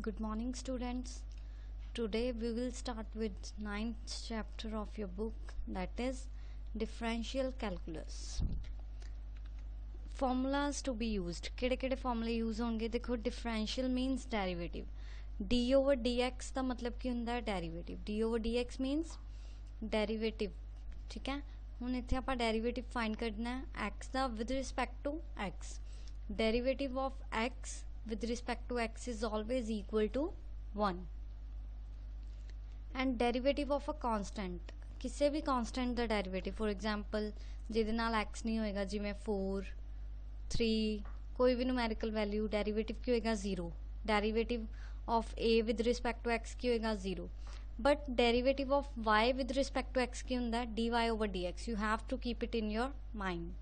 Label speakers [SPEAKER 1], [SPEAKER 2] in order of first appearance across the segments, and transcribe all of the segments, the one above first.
[SPEAKER 1] Good morning, students. Today we will start with ninth chapter of your book, that is differential calculus. Formulas to be used. किहड़े formula use होंगे? देखो, differential means derivative. d over dx का मतलब की ਹੁੰਦਾ है derivative. d over dx means derivative. ठीक है, ਹੁਣ ਇੱਥੇ ਆਪਾਂ derivative find ਕਰਨਾ ਹੈ x the with respect to x. Derivative of x with respect to x is always equal to 1. And derivative of a constant, ਕਿਸੇ ਵੀ constant the derivative, for example ਜਿਹਦੇ ਨਾਲ x ਨਹੀਂ ਹੋਏਗਾ, ਜਿਵੇਂ 4 3 ਕੋਈ ਵੀ numerical value, derivative ਕੀ ਹੋਏਗਾ 0. derivative of a with respect to x ਕੀ ਹੋਏਗਾ 0. but derivative of y with respect to x ਕੀ ਹੁੰਦਾ dy over dx. you have to keep it in your mind.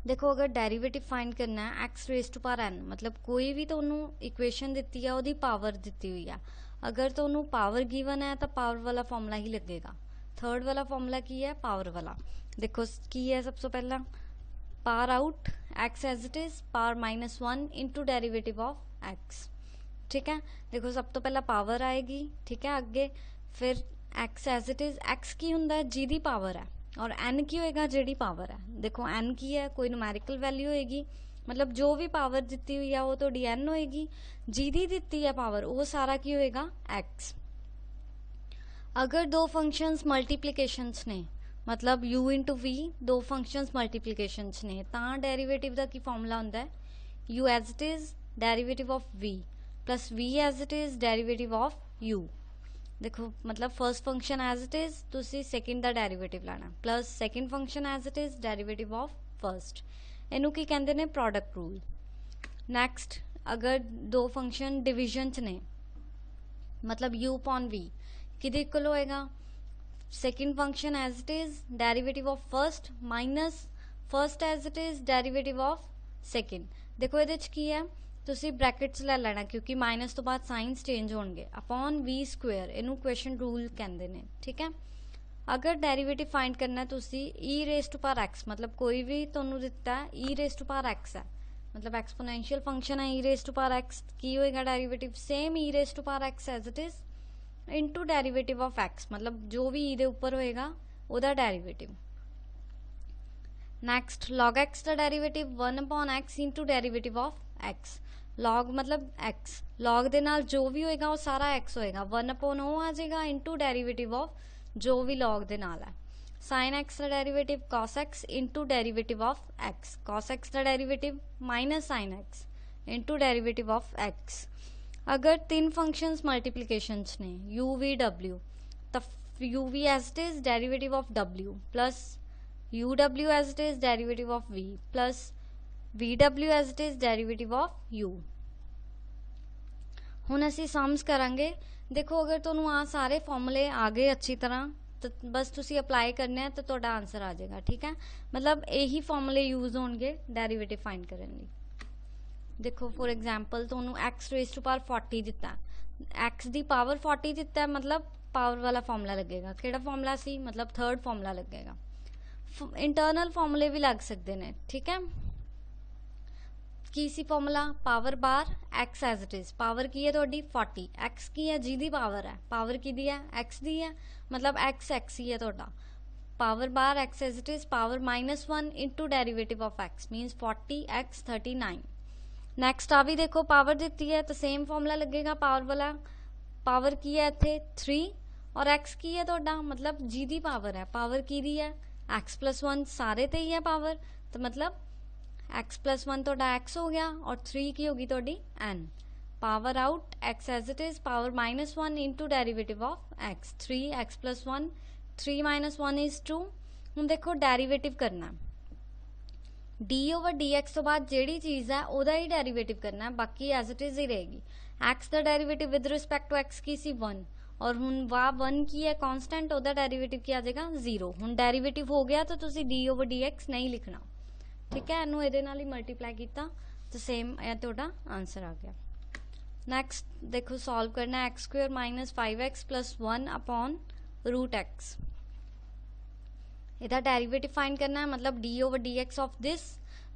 [SPEAKER 1] देखो, अगर डेरिवेटिव फाइंड करना है x raise to power n, मतलब कोई भी ਤੁਹਾਨੂੰ इक्वेशन ਦਿੱਤੀ है ਉਹਦੀ पावर ਦਿੱਤੀ हुई है. अगर ਤੁਹਾਨੂੰ पावर गिवन है तो पावर वाला फॉर्मूला ही लगेगा. थर्ड वाला फॉर्मूला की है पावर वाला. देखो की है, सबसे पहला power out x as it is power -1 into derivative of x. ठीक है, देखो सब तो पहला पावर आएगी. ठीक है, अगे फिर x as it is x की हुंदा है जी दी पावर है, और एन की होएगा जेडी पावर है. देखो एन की है कोई न्यूमेरिकल वैल्यू होएगी, मतलब जो भी पावर दी हुई है वो तो डी एन होएगी. जी दी दी है पावर वो सारा की होएगा एक्स. अगर दो फंक्शंस मल्टीप्लीकेशंस ने, मतलब u इंटू वी दो फंक्शंस मल्टीप्लीकेशंस ने, तो डेरीवेटिव का की फॉर्मूला होंदा है u as it is derivative of v plus v as it is derivative of u. देखो मतलब first function as it is तुसी सेकंड दा डेरीवेटिव लाना, plus second function as it is derivative of first. इनू की कहते ने product rule. Next, अगर दो फंक्शन डिविजन च ने, मतलब u अपॉन v किदे इक्वल होएगा? Second function as it is derivative of first minus first as it is derivative of second. देखो ये की है, तुसी ब्रैकेट्स ले लेना क्योंकि माइनस तो बाद साइंस चेंज होंगे. अपॉन वी स्क्वेयर इनू क्वेश्चन रूल कहते हैं. ठीक है, अगर डेरीवेटिव फाइंड करना है तुसी e raise to power x, मतलब कोई भी तुहानू दिता है e raise to power x है, मतलब एक्सपोनेंशियल फंक्शन है e raise to power x, की होएगा derivative same e raise to power x as it is into derivative of x, मतलब जो भी ई दे ऊपर होएगा ओदा डेरीवेटिव. नैक्सट, लॉग एक्स का derivative 1 upon x into derivative of x. Log मतलब एक्स, लॉग दे नाल जो भी होएगा वो सारा एक्स होएगा. 1 अपॉन ओ आ जाएगा इंटू डेरीवेटिव ऑफ जो भी लॉग दे नाल है. साइन एक्स का derivative cos x into derivative of x. Cos x का derivative minus sine x into derivative of x. अगर तीन फंक्शंस मल्टीप्लीकेशंस ने यू वी डब्ल्यू, तो you we as it is derivative of W plus U W as it is derivative of we plus V W as it is derivative of you. हुण असीं sums करांगे. देखो अगर तुहानूं आ सारे फॉर्मूले आ गए अच्छी तरह तो बस तुसीं अप्लाई करने हैं तो तुहाडा आंसर आ जाएगा. ठीक है, मतलब यही फॉर्मूले यूज होणगे डेरीवेटिव फाइंड करने लई. देखो फॉर एग्जाम्पल तुहानूं एक्स रेस टू पावर 40 दिता, एक्स दी पावर 40 दिता है, मतलब पावर वाला फॉर्मूला लगेगा. किहड़ा फॉर्मूला सी, मतलब थर्ड फॉर्मूला लगेगा. इंटरनल फॉर्मूले भी लग सकते हैं. ठीक है, की सी formula power bar x as it is, power की है थोड़ी 40, एक्स की है जी दी पावर है, पावर की दी है एक्स दी है, मतलब एक्स एक्स ही है थोड़ा. Power bar x as it is power -1 into derivative of x minus 40 x 39. Next आ भी देखो पावर दी है तो सेम फॉर्मूला लगेगा पावर वाला. पावर की है इतने 3 और एक्स की है थोड़ा, मतलब जी दी पावर है, पावर की दी है एक्स प्लस 1 सारे ते ही है पावर, तो मतलब एक्स प्लस 1 थोड़ा एक्स हो गया और 3 की होगी थोड़ी n. Power out x as it is power -1 into derivative of x. 3 x plus 1 3 minus 1 is 2. हूँ देखो डेरीवेटिव करना है, डी ओवर डी एक्स तो बाद जेड़ी चीज़ है ओदा ही डेरीवेटिव करना है, बाकी एज इट इज ही रहेगी. एक्स का derivative with respect to x की सी 1, और हुण वाह 1 की है कांस्टेंट, ओदा डेरीवेटिव की आ जाएगा 0. हुण डेरीवेटिव हो गया तो तुसी डी ओवर डी एक्स नहीं लिखना. ठीक है, इनू इहदे नाल ही मल्टीप्लाई किया तो सेम यह तुहाडा आंसर आ गया. नैक्सट देखो सॉल्व करना है x square minus 5x plus 1 upon root x. इधर डेरिवेटिव फाइंड करना है, मतलब d over d x of this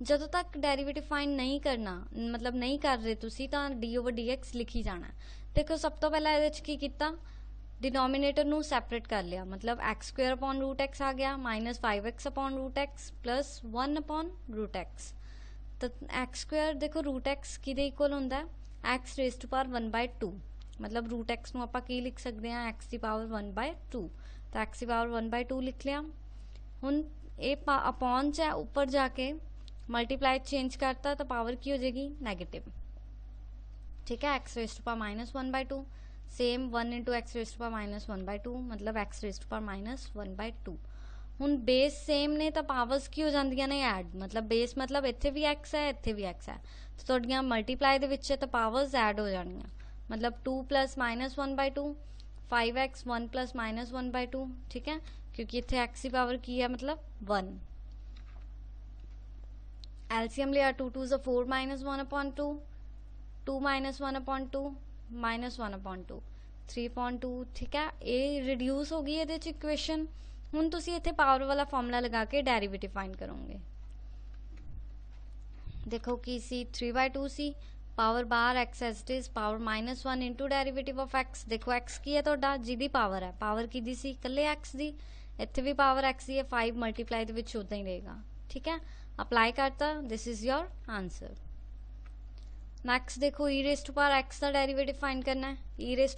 [SPEAKER 1] ਜਦੋਂ ਤੱਕ ਡੈਰੀਵੇਟਿਵ ਫਾਈਂਡ ਨਹੀਂ ਕਰਨਾ, ਮਤਲਬ ਨਹੀਂ ਕਰ ਰਹੇ ਤੁਸੀਂ, ਤਾਂ d/dx ਲਿਖੀ ਜਾਣਾ। ਦੇਖੋ ਸਭ ਤੋਂ ਪਹਿਲਾਂ ਇਹਦੇ 'ਚ ਕੀ ਕੀਤਾ, डिनोमिनेटर ਨੂੰ ਸੈਪਰੇਟ ਕਰ ਲਿਆ, मतलब x² आ गया माइनस 5x/√x प्लस 1/√x। तो x² देखो √x किहदे इक्वल हुंदा है x⁻1/2, मतलब √x ਨੂੰ ਆਪਾਂ ਕੀ ਲਿਖ ਸਕਦੇ ਹਾਂ x⁻1/2, तो x⁻1/2 लिख लिया। ਹੁਣ ਇਹ अपॉन च है, ऊपर जाके मल्टीप्लाई चेंज करता तो पावर की हो जाएगी नेगेटिव, ठीक है, x⁻1/2 सेम 1 इंटू x⁻1/2 मतलब x⁻1/2। ਹੁਣ बेस सेम ने तो पावर्स की हो जांदियां ने ऐड, मतलब बेस मतलब इत्थे भी x है इत्थे भी x है, तो तुहाडियां मल्टीप्लाई दे विच तो पावर्स ऐड हो जाणियां, मतलब 2 + -1/2 5x 1 + -1/2, ठीक है, क्योंकि इत्थे x की पावर की है मतलब 1। एलसीएम लिया 2 2 = 4 -1/2 2 -1/2 -1/2 3/2, ठीक है, ये रिड्यूस हो गई ये इक्वेशन। हुण तुसीं इत्थे पावर वाला फॉर्मूला लगा के डेरिवेटिव फाइंड करोगे। देखो कि सी 3/2 सी, पावर बाहर x as it is, power -1 into derivative of x। देखो x की है तुहाडा जिहदी पावर है, पावर किहदी सी कल्ले x दी, इत्थे भी पावर x दी है, 5 मल्टीप्लाई दे विच उदां ही रहेगा, ठीक है, अप्लाई करता, this is your answer. Next देखो e⁻x का डेरिवेटिव फाइंड करना है। e⁻x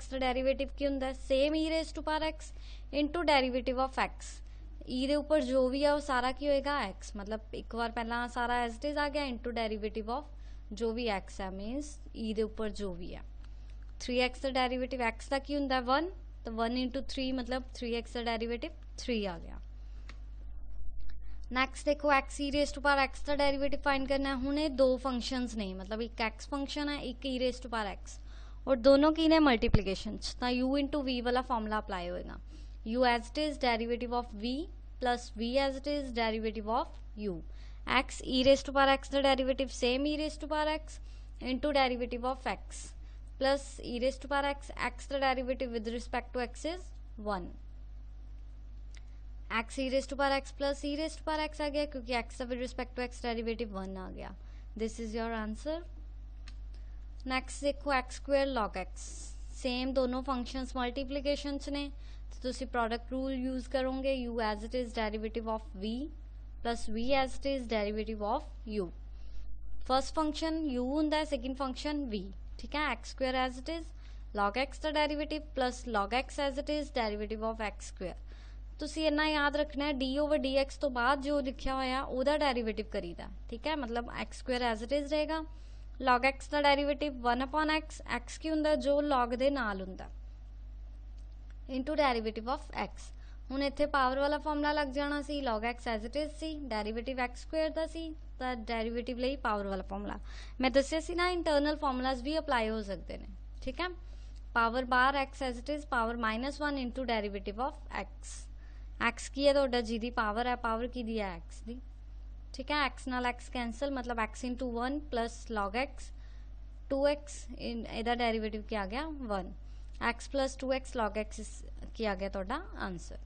[SPEAKER 1] का डेरिवेटिव की होंगे same e⁻x into derivative of x। ई दे ऊपर जो भी है वो सारा की होएगा x, मतलब एक बार पहला सारा एज इट इज आ गया इंटू डेरिवेटिव ऑफ जो भी x है, मीनस ई दे ऊपर जो भी है। 3x का डेरिवेटिव x का की होंगे 1, तो 1 इंटू 3 मतलब 3x का डेरिवेटिव 3 आ गया। नैक्सट देखो x का डेरिवेटिव फाइंड करना है। हुणे दो फंक्शंस ने, मतलब एक x फंक्शन है एक e⁻x, और दोनों की ने मल्टीप्लीकेशन, तो u इंटू v वाला फॉर्मूला अप्लाई होएगा। u as it is derivative of v plus v as it is derivative of u। x e⁻x का derivative same e⁻x into derivative of x plus e⁻x, x का derivative with respect to x is 1। x e⁻x प्लस e⁻x आ गया, क्योंकि x का with respect to x derivative 1 आ गया। This is your answer. Next देखो x² log x, सेम दोनों फंक्शंस मल्टीप्लीकेशंस ने, तो तुसी प्रोडक्ट रूल यूज करोगे। u as it is derivative of v plus v as it is derivative of u। First function u हुंदा, second function v, ठीक है, x² as it is log x का derivative plus log x as it is derivative of x²। तुसी इन्ना याद रखना है d/dx तो बाद जो लिखा होया उहदा डेरिवेटिव करीदा, ठीक है, मतलब x² एज इट इज रहेगा, log x का डेरिवेटिव 1/x, x की हुंदा जो log दे नाल हुंदा, इंटू डेरिवेटिव ऑफ x। हुण इत्थे पावर वाला फॉर्मूला लग जाना सी, log x as it is सी, डेरिवेटिव x² दा सी, तां डेरिवेटिव लई पावर वाला फॉर्मूला। मैं दस्सिया सी ना इंटरनल फॉर्मूलाज भी अप्लाई हो सकते हैं, ठीक है। पावर बार x as it is, power -1 into derivative of x। x की है तो जी दी पावर है, पावर की दी है x दी, ठीक है, x नाल x कैंसल, मतलब x into 1 plus log x 2x, इहदा डेरिवेटिव क्या आ गया 1, x plus 2x log x की आ गया तुहाडा आंसर।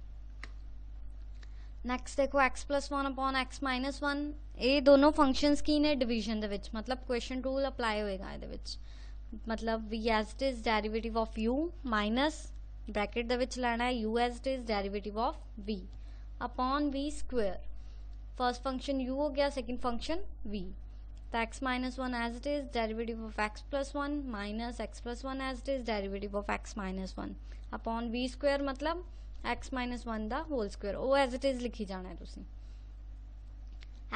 [SPEAKER 1] नैक्सट देखो x प्लस 1/x माइनस 1, ये दोनों फंक्शंस की ने डिवीजन दे विच, मतलब क्वेश्चन रूल अप्लाई होएगा इहदे विच, मतलब v as it is derivative of u minus bracket दे विच लेना है u as it is derivative of v upon v square. First function u हो गया, सेकंड फंक्शन v, तो x minus 1 as it is derivative of x plus 1 minus x plus 1 as it is derivative of x minus 1 upon v square, मतलब x minus 1 दा whole square, वो as it is लिखी जाना है तुसी।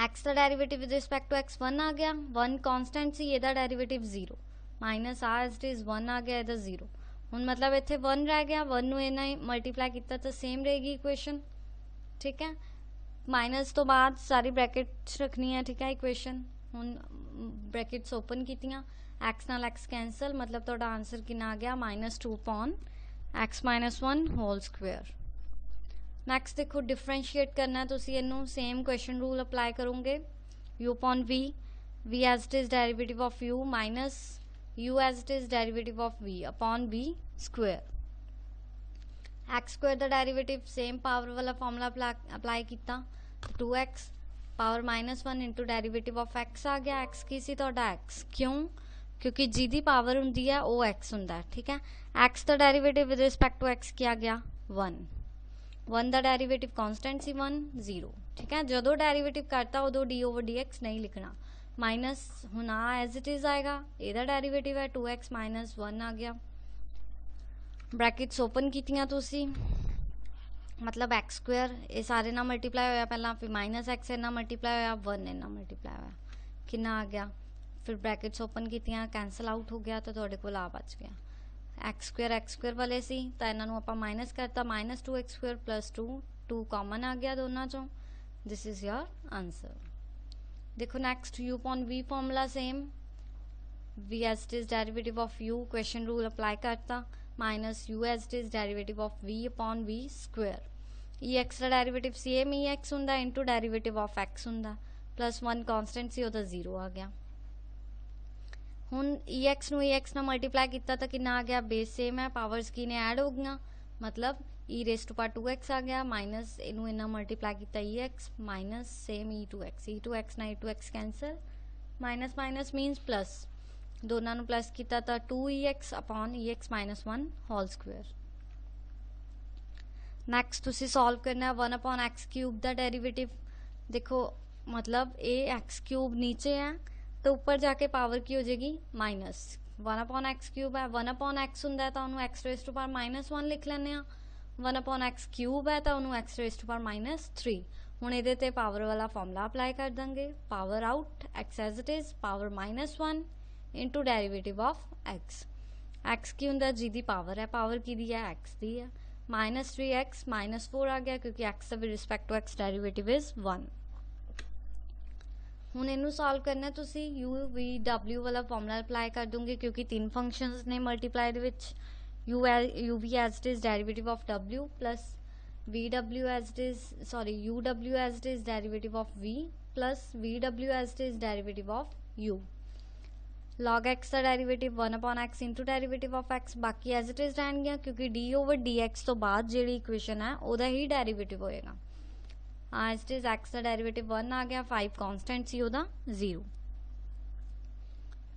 [SPEAKER 1] x का derivative with respect to x 1 आ गया, 1 कांस्टेंट सी, इहदा डेरिवेटिव 0 माइनस आ एज इट इज 1 आ गया, इहदा 0। हुण मतलब इत्थे 1 रह गया, 1 नूं इन्ना मल्टीप्लाई किया तो सेम रहेगी इक्वेशन, ठीक है। माइनस तो बाद सारी ब्रैकेट्स रखनी है, ठीक है, इक्वेशन। हुण ब्रैकेट्स ओपन कीतियां, x नाल x कैंसल, मतलब तुहाडा आंसर कितना आ गया -2/x minus 1 whole square. Next देखो डिफरेंशिएट करना है तुसी इनू, सेम क्वेश्चन रूल अप्लाई करोगे, u upon v, v as it is derivative of u minus u as it is derivative of v upon v square. x² का derivative same power वाला formula apply किया, 2x power -1 into derivative of x आ गया। X की सी तुहाडा x, क्यों? क्योंकि जिहदी power हुंदी है वो एक्स हुंदा है, ठीक है। एक्स का derivative with respect to x क्या गया? 1 का डेरीवेटिव कॉन्सटेंट सी 1 0, ठीक है। जो डेरीवेटिव करता उदों d/dx नहीं लिखना, माइनस हुण आ एज इट इज आएगा, ਇਹਦਾ डेरीवेटिव है 2x - 1 आ गया। ब्रैकेट्स ओपन कीतियां तुसी, मतलब x² ये सारे ना मल्टीप्लाई होया पहला, फिर -x इन्ना मल्टीप्लाई होया, 1 इन्ना मल्टीप्लाई होया, कितना आ गया? फिर ब्रैकेट्स ओपन कीतियां, कैंसल आउट हो गया तो तुहाडे कोल आ बच गया। x² वाले सी तो इन्हों आप माइनस करता, -2x² + 2 कॉमन आ गया दोनों चों। This is your answer. देखो next u upon v formula same, v as it is derivative of u, question rule apply करता, -u as it is derivative of v upon v²। ex का derivative same ex हुंदा into derivative of x हुंदा, +1 constant C उहदा 0 आ गया। हुण ex नूं ex नाल multiply किया तो कितना आ गया? बेस सेम है, पावर्स की ने ऐड हो गई, मतलब e⁻²x आ गया, माइनस इनू इन्ना मल्टीप्लाई किया ex माइनस सेम e2x ना e2x cancel, minus minus मीनस plus, दोनों नूं प्लस किया तो 2ex अपॉन ex - 1 होल²। नैक्सट तुसी सॉल्व करना है 1/x³ का डेरीवेटिव। देखो मतलब ये x³ नीचे है तो ऊपर जाके पावर की हो जाएगी माइनस, 1/x³ है, 1/x हुंदा तो उन्होंने x⁻⁻1 लिख लैने, 1/x³ है तो उन्होंने x⁻³ हुण इहदे ते पावर वाला फॉर्मूला अप्लाई कर देंगे, power out x as it is, power -1 into derivative of x। x की हुंदा जिहदी पावर है, पावर की दी है? x दी है, -3x -4 आ गया क्योंकि x with respect to x derivative is 1। हुण इनू सॉल्व करना तुसी u/v/w वाला फॉर्मूला अप्लाई कर दूंगे क्योंकि 3 फंक्शंस ने मल्टीप्लाई दे विच u/v as it is derivative of w plus v/w as it is u/w as it is derivative of v plus v/w as it is derivative of u। log x का derivative 1/x into derivative of x, बाकी as it is रहन गया क्योंकि d/dx तो बाद जी equation है वह ही डेरीवेटिव होएगा। एज इट इज x का डेरीवेटिव 1 आ गया, 5 कॉन्सटेंट सी उहदा 0।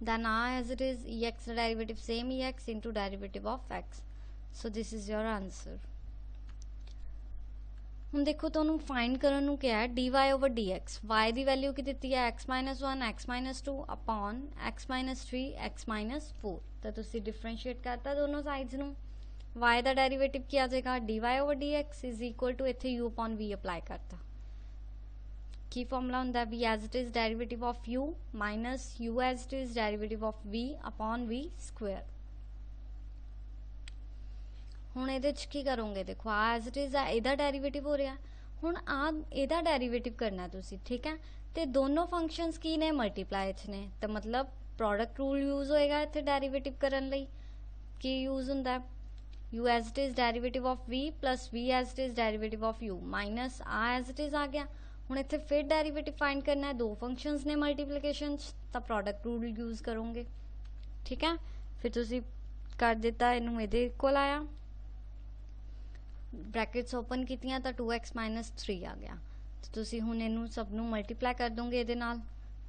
[SPEAKER 1] Then as it is ex का derivative same ex into derivative of x। So this is your answer. हुण देखो तुहानूं फाइंड करन नूं क्या है, dy/dx, y की वैल्यू की दी है x - 1 x - 2 upon x - 3 x - 4, तो तुसी डिफरेंशिएट करता दोनों साइड्स नूं, y का डेरीवेटिव क्या आ जाएगा? dy/dx इज इक्वल टू इत्थे u अपॉन v अप्लाई करता, की फॉर्मूला हुंदा v as it is derivative of u minus u as it is derivative of v upon v²। हुण इहदे च की करोगे? देखो आ एज इट इज इहदा डेरीवेटिव हो रहा, हुण आ इहदा डेरीवेटिव करना तुसी, ठीक है। तो दोनों फंक्शंस की ने मल्टीप्लाई च ने, तो मतलब प्रोडक्ट रूल यूज होएगा इत्थे डेरीवेटिव करन लई। की यूज हुंदा? u as it is derivative of v plus v as it is derivative of u minus आ एज इट इज आ गया। हुण इत्थे फिर डेरीवेटिव फाइंड करना है, दो फंक्शंस ने मल्टीप्लिकेशन, तो प्रोडक्ट रूल यूज करोगे, ठीक है। फिर तुसी कर दिता, इनू इहदे इक्वल आया, ब्रैकेट्स ओपन कीतियां तो 2x - 3 आ गया, तो तुसी हुण इनू सब नू मल्टीप्लाई कर दोगे इहदे नाल,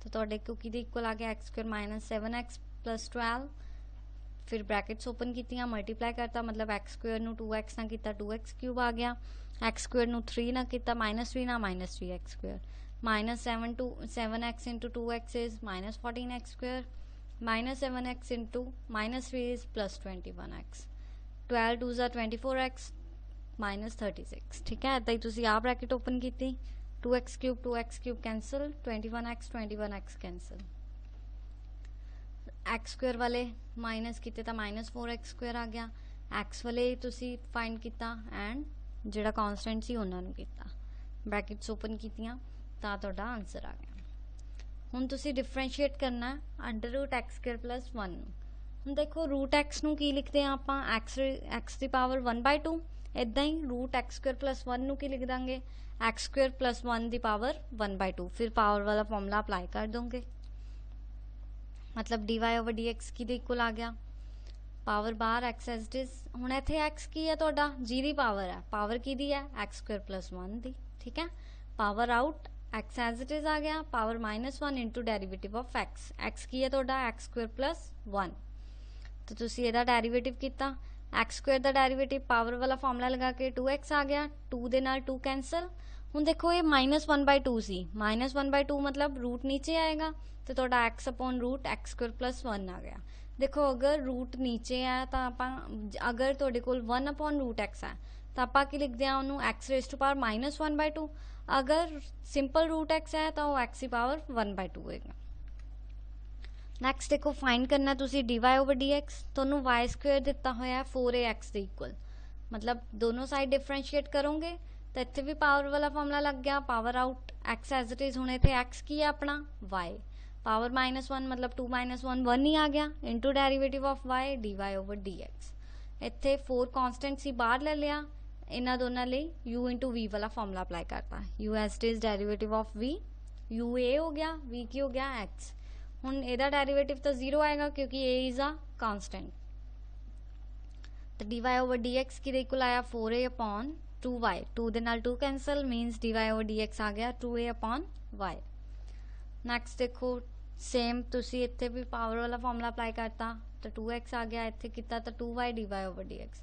[SPEAKER 1] तो तुहाडे को किहदे इक्वल आ गया? x² - 7x + 12। फिर ब्रैकेट्स ओपन कीतियां, मल्टीप्लाई करता, मतलब x² नू 2x ना किया 2x³ आ गया, x² नू 3 ना किया -3 ना -3x², -7x into 2x is -14x², -7x into -3 is +21x, 12 2 ज़ा 24x -36, ठीक है। इदा ही तुसी आ ब्रैकेट ओपन की, 2x³ cancel, 21x cancel, x² वाले माइनस किते तो -4x² आ गया, x वाले तुसी फाइंड किया एंड जिहड़ा कॉन्सटेंट सी उन्हां नूं कीता, ब्रैकेट्स ओपन कीतियां तां तुहाडा आंसर आ गया। हुण तुसी डिफरेंशिएट करना √x² + 1 नूं। हुण देखो √x नूं की लिखते हैं आपां, x की पावर 1/2, इदां ही √x² + 1 नूं की लिख देंगे x² + 1 की पावर 1/2, फिर पावर वाला फॉर्मूला अप्लाई कर दोगे, मतलब dy/dx की इक्वल आ गया, पावर बाहर x एज इट इज। हुण इत्थे x की है तुहाडा जिहदी पावर है, पावर की दी है x² + 1 दी, ठीक है। Power out x as it is आ गया, power -1 into derivative of x, x की है ਤੁਹਾਡਾ x² + 1, तो तुसी ਇਹਦਾ डेरीवेटिव ਕੀਤਾ, x² ਦਾ डेरीवेटिव पावर वाला फॉर्मूला लगा के 2x आ गया, 2 ਦੇ ਨਾਲ 2 कैंसल। ਹੁਣ देखो ये -1/2 सी, -1/2 मतलब रूट नीचे आएगा, तो ਤੁਹਾਡਾ x/√x² + 1 आ गया। देखो अगर रूट नीचे है तो आप, अगर ਤੁਹਾਡੇ ਕੋਲ 1/√x है तो आप की लिखते हैं ਉਹਨੂੰ x⁻⁻² -1/2, अगर सिंपल रूट x है तो वो x⁻1/2 होएगा। नैक्सट देखो फाइंड करना तुसी dy/dx, ਤੁਹਾਨੂੰ y² ਦਿੱਤਾ ਹੋਇਆ 4ax ਦੇ ਇਕੁਅਲ, मतलब दोनों साइड डिफरेंशिएट करोगे तो इतने भी पावर वाला फॉर्मूला लग गया, power out x as it is, हूँ इतने x की है अपना y, पावर -1 मतलब 2 - 1 1 ही आ गया, into derivative of y dy/dx। इतने 4 कॉन्सटेंट सी बाहर ले लिया, इन्होंने दोनों लिए u इंटू v वाला फॉर्मूला अप्लाई करता, u as it is derivative of v, u a हो गया, v की हो गया x। ਹੁਣ ਇਹਦਾ ਡੈਰੀਵੇਟਿਵ ਤਾਂ 0 ਆਏਗਾ ਕਿਉਂਕਿ a ਇਜ਼ ਅ ਕਾਂਸਟੈਂਟ, ਤਾਂ dy/dx ਕਿਹਦੇ ਇਕੁਅਲ ਆਇਆ 4a/2y, 2 ਦੇ ਨਾਲ 2 ਕੈਂਸਲ, ਮੀਨਸ dy/dx ਆ ਗਿਆ 2a/y। ਨੈਕਸਟ ਦੇਖੋ ਸੇਮ ਤੁਸੀਂ ਇੱਥੇ ਵੀ ਪਾਵਰ ਵਾਲਾ ਫਾਰਮੂਲਾ ਅਪਲਾਈ ਕਰਤਾ, ਤਾਂ 2x ਆ ਗਿਆ, ਇੱਥੇ ਕੀਤਾ ਤਾਂ 2y dy/dx,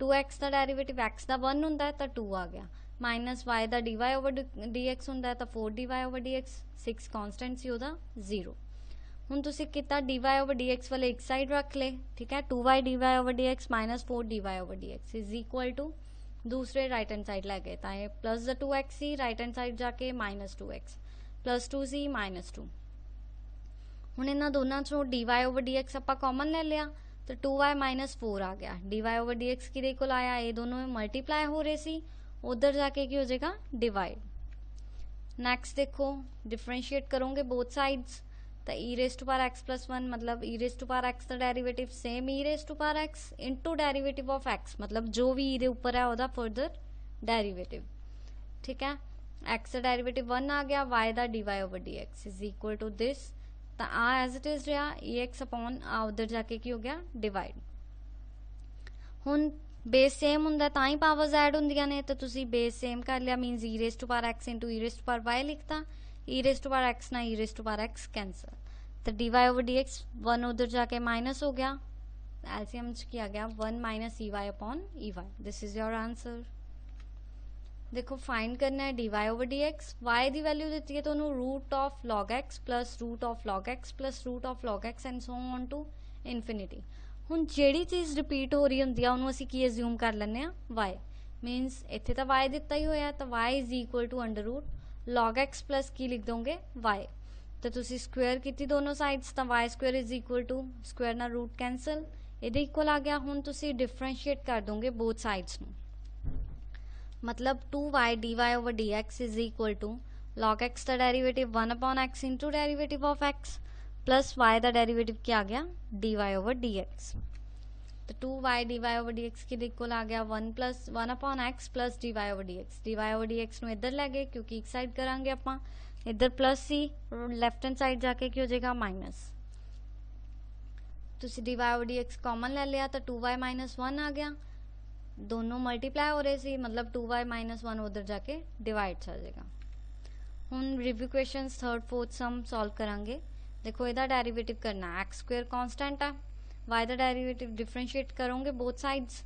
[SPEAKER 1] 2x ਦਾ ਡੈਰੀਵੇਟਿਵ x ਦਾ 1 ਹੁੰਦਾ ਤਾਂ 2 ਆ ਗਿਆ, ਮਾਈਨਸ y ਦਾ dy/dx ਹੁੰਦਾ ਤਾਂ 4 dy/dx, 6 कॉन्स्टेंट ਸੀ ਉਹਦਾ 0। ਹੁਣ ਤੁਸੀਂ ਕੀਤਾ dy/dx ਵਾਲੇ ਇੱਕ ਸਾਈਡ ਰੱਖ ਲੇ, ਠੀਕ ਹੈ, 2y dy/dx -4 dy/dx is equal to दूसरे राइट हैंड साइड लै गए, तो ये प्लस द 2x सी, राइट हैंड साइड जाके -2x +2 सी -2। हुण इन्हां दोनों चों dy/dx आपां कॉमन ले लिया, तो 2y -4 आ गया, dy/dx किहदे कोल आया, ये दोनों मल्टीप्लाई हो रहे सी, उधर जाके की हो जाएगा डिवाइड। नैक्सट देखो डिफरेंशिएट करोगे बोथ साइड्स, तो e⁻x + 1 मतलब e⁻x का derivative same e⁻x into derivative of x, मतलब जो भी e दे ऊपर है वह फर्दर डेरीवेटिव, ठीक है। x का डेरीवेटिव 1 आ गया, y का dy/dx is equal to this, तो आ एज इट इज रहा ex/ उधर जाके की हो गया डिवाइड। हुण बेस सेम हुंदा तां ही पावर्स ऐड हुंदियां ने, तो तुसी बेस सेम कर लिया, मीनस e⁻x इंटू e⁻y लिखता, e⁻x ना e⁻x कैंसल, तो dy/dx 1 उधर जाके माइनस हो गया, एलसीएम किया गया 1 - ey/ey, this is your answer. देखो फाइंड करना है dy/dx, y की वैल्यू दी है तो √of log x plus √of log x plus √of log x and so on to infinity. हुण जिहड़ी चीज़ रिपीट हो रही होंदी है उहनूं असीं की अज्यूम कर लैंदे आ y, मीनस इत्थे तां y दिता ही होया, तो y is equal to √log x plus की लिख दोगे y, तो तुसी स्क्वेयर की दोनों साइड्स, तो y² is equal to square ना रूट कैंसल, ये इक्वल आ गया। हुण तुसी डिफरेंशिएट कर दोगे बोथ साइड्स नूं, मतलब 2y dy/dx is equal to log x का derivative 1/x into derivative of x plus y का डेरीवेटिव क्या आ गया dy/dx, तो 2y dy/dx के इक्वल आ गया 1/x प्लस dy/dx, dy/dx नूं इधर लै गए क्योंकि एक साइड करांगे आपां, इधर प्लस सी, लैफ्ट हैंड साइड जाके की हो जाएगा माइनस, तुसी dy/dx कॉमन ले लिया तो 2y - 1 आ गया, दोनों मल्टीप्लाई हो रहे सी, मतलब 2y - 1 उधर जाके डिवाइड आ जाएगा। हुण review questions 3rd 4th sum solve करांगे। देखो इहदा डेरीवेटिव करना, x² कांस्टेंट है, y का डेरीवेटिव डिफरेंशिएट करोगे बोथ साइड्स,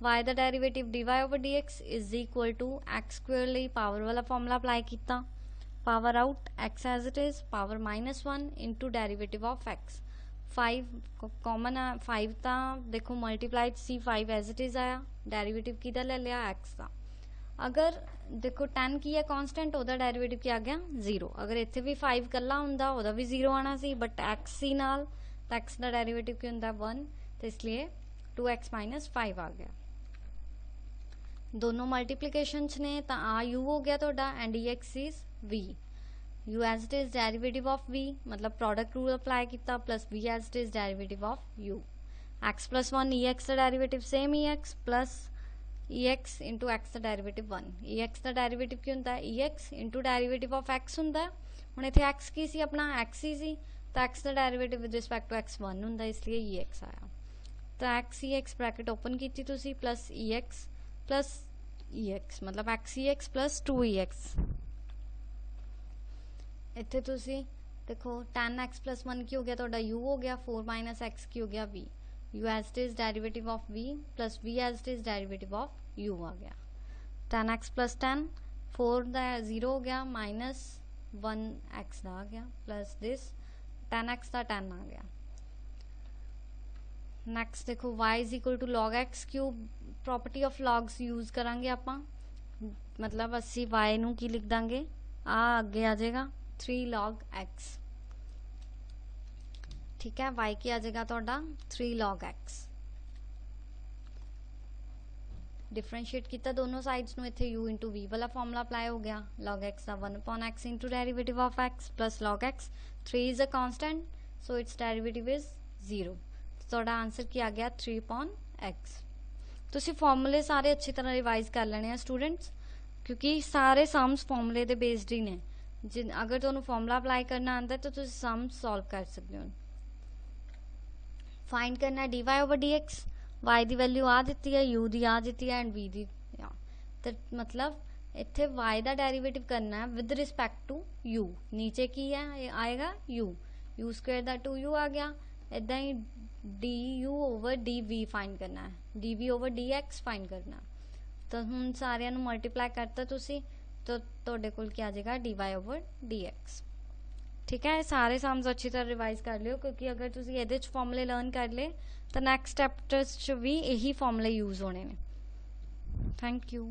[SPEAKER 1] y का derivative dy/dx is equal to x² ਲਈ पावर वाला फॉर्मूला अप्लाई किया, power out x as it is, power -1 into derivative of x, 5 common है, 5 तो देखो मल्टीप्लाइड सी 5 एज इट इज आया, डेरीवेटिव किहदा ले लिया x का। अगर देखो 10 की है कांस्टेंट, ਉਹਦਾ डेरीवेटिव क्या आ गया 0, अगर इत्थे भी 5 कला हुंदा ਉਹਦਾ भी 0 आना सी, बट x सी नाल तो x का डेरीवेटिव क्या हुंदा 1, तो इसलिए 2x - 5 आ गया। दोनों मल्टीप्लीकेशन ने, तो आ u हो गया ਤੁਹਾਡਾ and ex is v, u as it is derivative of v, मतलब प्रोडक्ट रूल अप्लाई किया, plus v as it is derivative of u, x + 1 ex का derivative same ex plus ex into x का derivative 1, ex का derivative की होंदा ex into derivative of x होंदा, हुण इत्थे x की सी अपना x ही सी, तो x का derivative with respect to x 1 होंदा, इसलिए ex आया, तो x ex ब्रैकेट ओपन की तुसी प्लस ex मतलब x ex प्लस 2ex, ਇੱਥੇ ਤੁਸੀਂ ਦੇਖੋ tan x plus 1 ਕੀ ਹੋ ਗਿਆ ਤੁਹਾਡਾ u ਹੋ ਗਿਆ 4 minus x ਕੀ ਹੋ ਗਿਆ v u as it is derivative of v plus v as it is derivative of u ਆ ਗਿਆ tan x plus 10 4 ਦਾ 0 ਹੋ ਗਿਆ minus 1 x ਦਾ ਆ ਗਿਆ plus this tan x ਦਾ 10 ਆ ਗਿਆ ਨੈਕਸਟ ਦੇਖੋ y is equal to log x cube property of logs use करांगे ਆਪਾਂ मतलब ਅਸੀਂ y ਨੂੰ ਕੀ ਲਿਖ ਦਾਂਗੇ ਆ ਅੱਗੇ ਆ ਜਾਏਗਾ 3 log x ठीक है y ਕੀ ਆ ਜਾਏਗਾ ਤੁਹਾਡਾ 3 log x डिफरेंशिएट किया दोनों साइड्स ਨੂੰ ਇੱਥੇ u into v वाला फॉर्मूला अप्लाई हो गया log x the 1 upon x into derivative of x plus log x 3 is a constant so its derivative is 0 ਤੁਹਾਡਾ ਆਨਸਰ ਕੀ ਆ ਗਿਆ 3 upon x ਤੁਸੀਂ ਫਾਰਮੂਲੇ ਸਾਰੇ ਅੱਛੀ ਤਰ੍ਹਾਂ ਰਿਵਾਈਜ਼ ਕਰ ਲੈਣੇ ਆ ਸਟੂਡੈਂਟਸ ਕਿਉਂਕਿ ਸਾਰੇ ਸਮਸ ਫਾਰਮੂਲੇ ਦੇ ਬੇਸਡ ਹੀ ਨੇ ਅਗਰ ਤੁਹਾਨੂੰ ਫਾਰਮੂਲਾ ਅਪਲਾਈ ਕਰਨਾ ਆਂਦਾ ਤਾਂ ਤੁਸੀਂ ਸਮ ਸੋਲਵ ਕਰ ਸਕਦੇ ਹੋ फाइंड करना dy over dx y ਦੀ ਵੈਲਿਊ ਆ ਦਿੱਤੀ ਹੈ u ਦੀ ਆ ਦਿੱਤੀ ਹੈ ਐਂਡ v ਦੀ ਤੇ ਮਤਲਬ ਇੱਥੇ y ਦਾ ਡੈਰੀਵੇਟਿਵ ਕਰਨਾ ਹੈ ਵਿਦ ਰਿਸਪੈਕਟ ਟੂ u ਨੀਚੇ ਕੀ ਹੈ ਇਹ ਆਏਗਾ u ਸਕੁਅਰ ਦਾ 2u ਆ ਗਿਆ ਇਦਾਂ ਹੀ du over dv फाइंड करना है dv over dx फाइंड करना तो हम सारिਆਂ ਨੂੰ मल्टीप्लाई करता तुसी तो ਤੁਹਾਡੇ ਕੋਲ ਕੀ ਆ ਜਾਏਗਾ dy over dx ठीक है सारे सम्स अच्छी तरह रिवाइज कर लियो क्योंकि अगर तुसी ਇਹਦੇ ਚ ਫਾਰਮੂਲੇ ਲਰਨ ਕਰ ਲੇ ਤਾਂ ਨੈਕਸਟ ਚੈਪਟਰਸ ਚ ਵੀ ਇਹੀ ਫਾਰਮੂਲੇ ਯੂਜ਼ ਹੋਣੇ ਨੇ थैंक यू